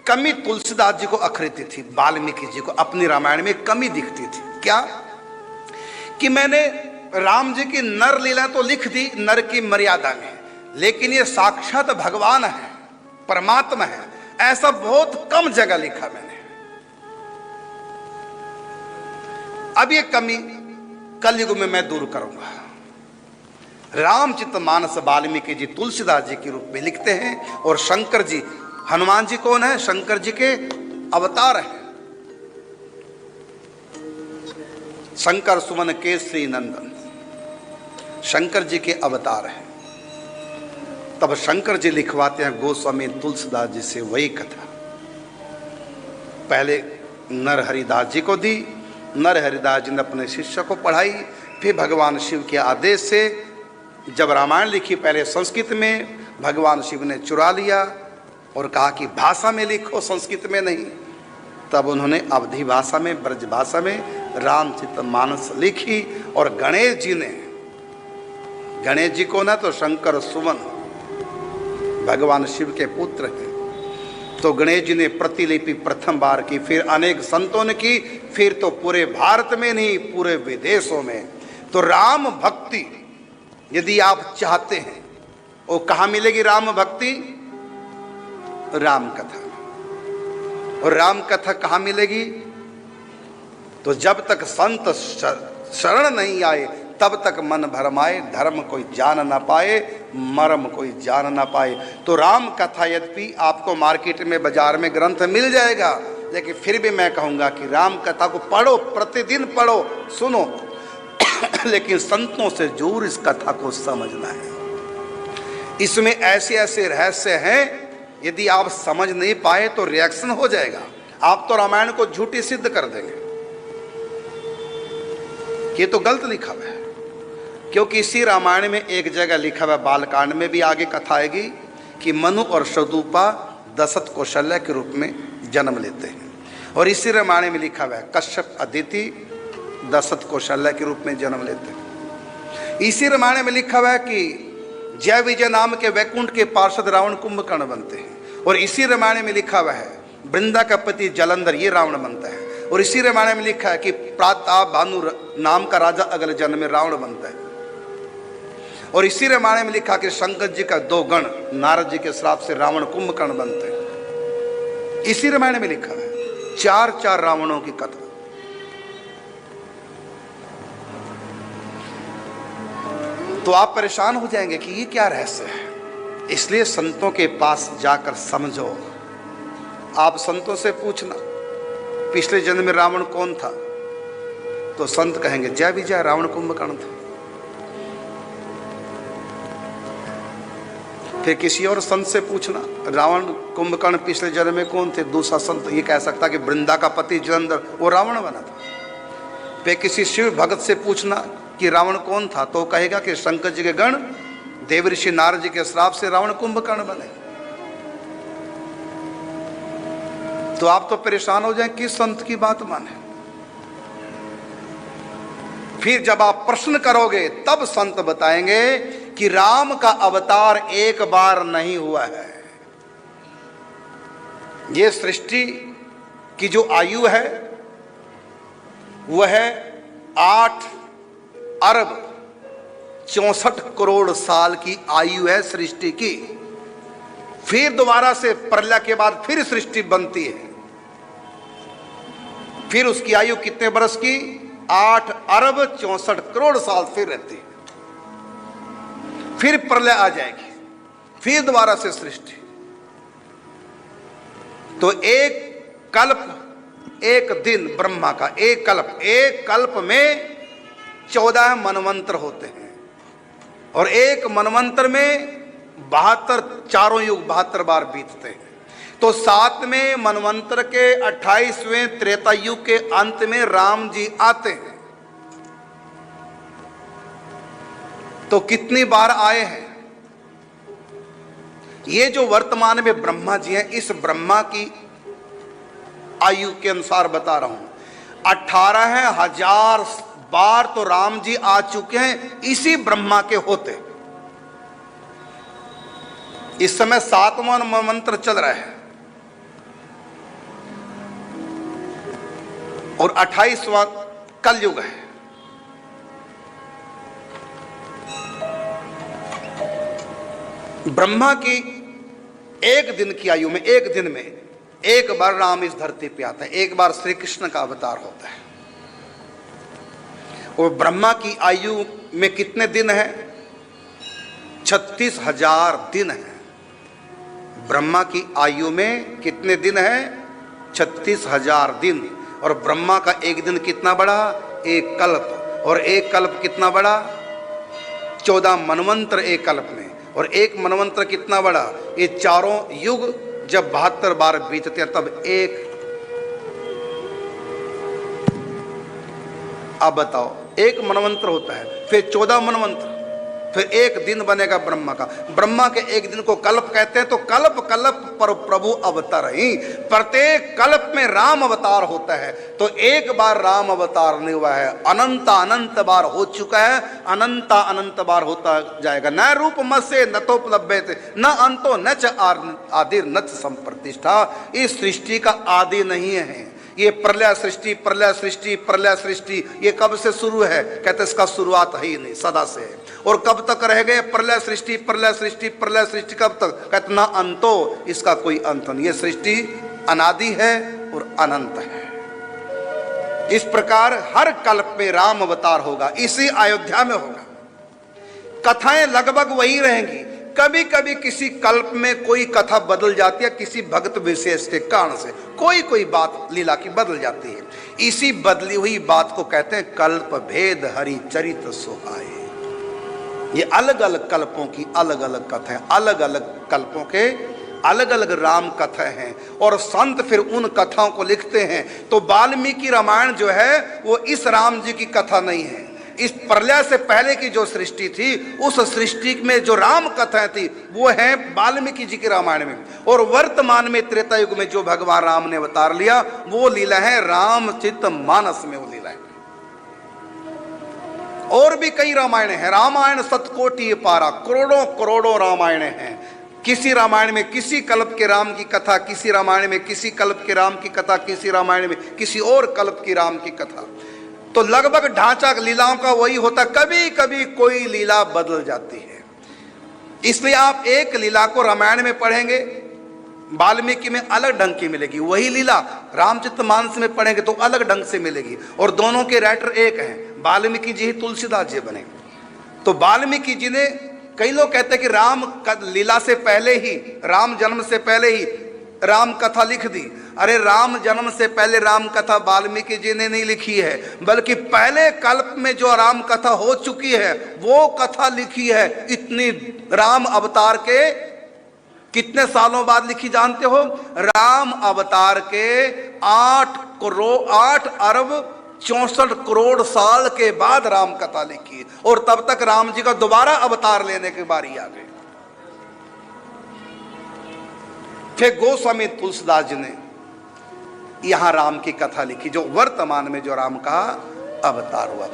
कमी तुलसीदास जी को अखरती थी, वाल्मीकि जी को अपनी रामायण में कमी दिखती थी। क्या कि मैंने राम जी की नर लीला तो लिख दी नर की मर्यादा में, लेकिन ये साक्षात भगवान है, परमात्मा है, ऐसा बहुत कम जगह लिखा मैंने। अब ये कमी कलयुग में मैं दूर करूंगा। रामचरितमानस वाल्मीकि जी तुलसीदास जी के रूप में लिखते हैं, और शंकर जी, हनुमान जी कौन है? शंकर जी के अवतार हैं। शंकर सुमन केसरी नंदन, शंकर जी के अवतार हैं। तब शंकर जी लिखवाते हैं गोस्वामी तुलसीदास जी से वही कथा। पहले नर हरिदास जी को दी, नर हरिदास जी ने अपने शिष्य को पढ़ाई, फिर भगवान शिव के आदेश से जब रामायण लिखी, पहले संस्कृत में, भगवान शिव ने चुरा लिया और कहा कि भाषा में लिखो, संस्कृत में नहीं। तब उन्होंने अवधी भाषा में, ब्रज भाषा में रामचरितमानस लिखी। और गणेश जी ने, गणेश जी को ना तो शंकर सुमन भगवान शिव के पुत्र हैं, तो गणेश जी ने प्रतिलिपि प्रथम बार की, फिर अनेक संतों ने की, फिर तो पूरे भारत में नहीं पूरे विदेशों में। तो राम भक्ति यदि आप चाहते हैं, वो कहाँ मिलेगी राम भक्ति? राम कथा। और राम कथा कहाँ मिलेगी? तो जब तक संत शरण नहीं आए तब तक मन भरमाए, धर्म कोई जान ना पाए, मर्म कोई जान ना पाए। तो राम कथा यद्यपि आपको मार्केट में, बाजार में ग्रंथ मिल जाएगा, लेकिन फिर भी मैं कहूँगा कि राम कथा को पढ़ो, प्रतिदिन पढ़ो, सुनो, लेकिन संतों से जरूर इस कथा को समझना है। इसमें ऐसे ऐसे रहस्य हैं, यदि आप समझ नहीं पाए तो रिएक्शन हो जाएगा। आप तो रामायण को झूठी सिद्ध कर देंगे कि ये तो गलत लिखा हुआ है, क्योंकि इसी रामायण में एक जगह लिखा हुआ, बालकांड में भी आगे कथा आएगी कि मनु और शतरूपा दशरथ कौशल्या के रूप में जन्म लेते हैं। और इसी रामायण में लिखा हुआ है कश्यप अदिति दशरथ कौशल्या के रूप में जन्म लेते हैं। इसी रामायण में लिखा हुआ है कि जय विजय नाम के वैकुंठ के पार्षद रावण कुंभकर्ण बनते हैं। और इसी रामायण में लिखा हुआ है वृंदा का पति जलंधर, ये रावण बनता है। और इसी रामायण में लिखा है कि प्रताप भानु नाम का राजा अगले जन्म में रावण बनता है। और इसी रामायण में लिखा कि शंकर जी का दो गण नारद जी के श्राप से रावण कुंभकर्ण बनते हैं। इसी रामायण में लिखा है 4 रावणों की कथा। तो आप परेशान हो जाएंगे कि ये क्या रहस्य है। इसलिए संतों के पास जाकर समझो। आप संतों से पूछना पिछले जन्म में रावण कौन था, तो संत कहेंगे जय विजय रावण कुंभकर्ण थे। फिर किसी और संत से पूछना रावण कुंभकर्ण पिछले जन्म में कौन थे, दूसरा संत ये कह सकता कि वृंदा का पति जलंधर वो रावण बना था। फिर किसी शिव भगत से पूछना कि रावण कौन था, तो कहेगा कि शंकर जी के गण देवऋषि नारद जी के श्राप से रावण कुंभकर्ण बने। तो आप तो परेशान हो जाएं किस संत की बात माने। फिर जब आप प्रश्न करोगे तब संत बताएंगे कि राम का अवतार एक बार नहीं हुआ है। ये सृष्टि की जो आयु है वह है 8 अरब 64 करोड़ साल की आयु है सृष्टि की। फिर दोबारा से प्रलय के बाद फिर सृष्टि बनती है। फिर उसकी आयु कितने बरस की? 8 अरब 64 करोड़ साल फिर रहती है। फिर प्रलय आ जाएगी, फिर दोबारा से सृष्टि। तो एक कल्प, एक दिन ब्रह्मा का एक कल्प में 14 मनवंतर होते हैं। और एक मनवंतर में 72 चारों युग 72 बार बीतते हैं। तो 7वें मनवंतर के 28वें त्रेता युग के अंत में राम जी आते हैं। तो कितनी बार आए हैं? ये जो वर्तमान में ब्रह्मा जी हैं, इस ब्रह्मा की आयु के अनुसार बता रहा हूं। 18,000 बार तो राम जी आ चुके हैं इसी ब्रह्मा के होते। इस समय 7वां मंत्र चल रहा है। और 28वां कलयुग है। ब्रह्मा की एक दिन की आयु में, एक दिन में एक बार राम इस धरती पे आता है, एक बार श्री कृष्ण का अवतार होता है। और ब्रह्मा की आयु में कितने दिन है? 36,000 दिन है। ब्रह्मा की आयु में कितने दिन है? 36,000 दिन। और ब्रह्मा का एक दिन कितना बड़ा? एक कल्प। और एक कल्प कितना बड़ा? 14 मनवंतर एक कल्प में। और एक मनवंतर कितना बड़ा? ये चारों युग जब 72 बार बीतते हैं तब एक। अब बताओ, एक मनवंतर होता है, फिर 14 मनवंतर, फिर एक दिन बनेगा ब्रह्मा का। ब्रह्मा के एक दिन को कल्प कहते हैं। तो कल्प कल्प पर प्रभु अवतार ही, प्रत्येक कल्प में राम अवतार होता है। तो एक बार राम अवतार नहीं हुआ है, अनंत अनंत बार हो चुका है, अनंत अनंत बार होता जाएगा। न रूप मस्य न तोपलभ्यते न अंतो न च आदिर न च संप्रतिष्ठा। इस सृष्टि का आदि नहीं है। ये प्रलय सृष्टि, प्रलय सृष्टि, प्रलय सृष्टि, ये कब से शुरू है? कहते इसका शुरुआत है ही नहीं, सदा से है। और कब तक रह गए? प्रलय सृष्टि, प्रलय सृष्टि, प्रलय सृष्टि, कब तक? कहते ना अंतो, इसका कोई अंत नहीं। ये सृष्टि अनादि है और अनंत है। इस प्रकार हर कल्प में राम अवतार होगा, इसी अयोध्या में होगा। कथाएं लगभग वही रहेंगी। कभी कभी किसी कल्प में कोई कथा बदल जाती है, किसी भक्त विशेष के कारण से कोई बात लीला की बदल जाती है। इसी बदली हुई बात को कहते हैं कल्प भेद हरि चरित्र सोहाए। ये अलग अलग कल्पों की अलग अलग कथाएं, अलग अलग कल्पों के अलग अलग राम कथाएं हैं। और संत फिर उन कथाओं को लिखते हैं। तो वाल्मीकि रामायण जो है वो इस राम जी की कथा नहीं है। इस प्रलय से पहले की जो सृष्टि थी, उस सृष्टि में जो राम कथाएं थी वो है वाल्मीकि जी के रामायण में। और वर्तमान में त्रेता युग में जो भगवान राम ने अवतार लिया वो लीला है रामचरित मानस में, वो लीला है। और भी कई रामायण हैं। रामायण सतकोटि पारा, करोड़ों करोड़ों रामायण हैं। किसी रामायण में किसी कल्प के राम की कथा, किसी रामायण में किसी कल्प के राम की कथा, किसी रामायण में किसी और कल्प की राम की कथा। तो लगभग ढांचा लीलाओं का वही होता। कभी कभी कोई लीला बदल जाती है। इसलिए आप एक लीला को रामायण में पढ़ेंगे, वाल्मीकि में अलग ढंग की मिलेगी। वही लीला रामचरितमानस में पढ़ेंगे तो अलग ढंग से मिलेगी। और दोनों के राइटर एक हैं, वाल्मीकि जी ही तुलसीदास जी बने। तो वाल्मीकि जी ने, कई लोग कहते हैं कि राम लीला से पहले ही, राम जन्म से पहले ही राम कथा लिख दी। अरे राम जन्म से पहले राम कथा वाल्मीकि जी ने नहीं लिखी है, बल्कि पहले कल्प में जो राम कथा हो चुकी है वो कथा लिखी है। इतनी राम अवतार के कितने सालों बाद लिखी जानते हो? राम अवतार के 8 अरब 64 करोड़ साल के बाद राम कथा लिखी। और तब तक राम जी का दोबारा अवतार लेने की बारी आ गई। फिर गोस्वामी तुलसीदास जी ने यहां राम की कथा लिखी, जो वर्तमान में जो राम का अवतार हुआ।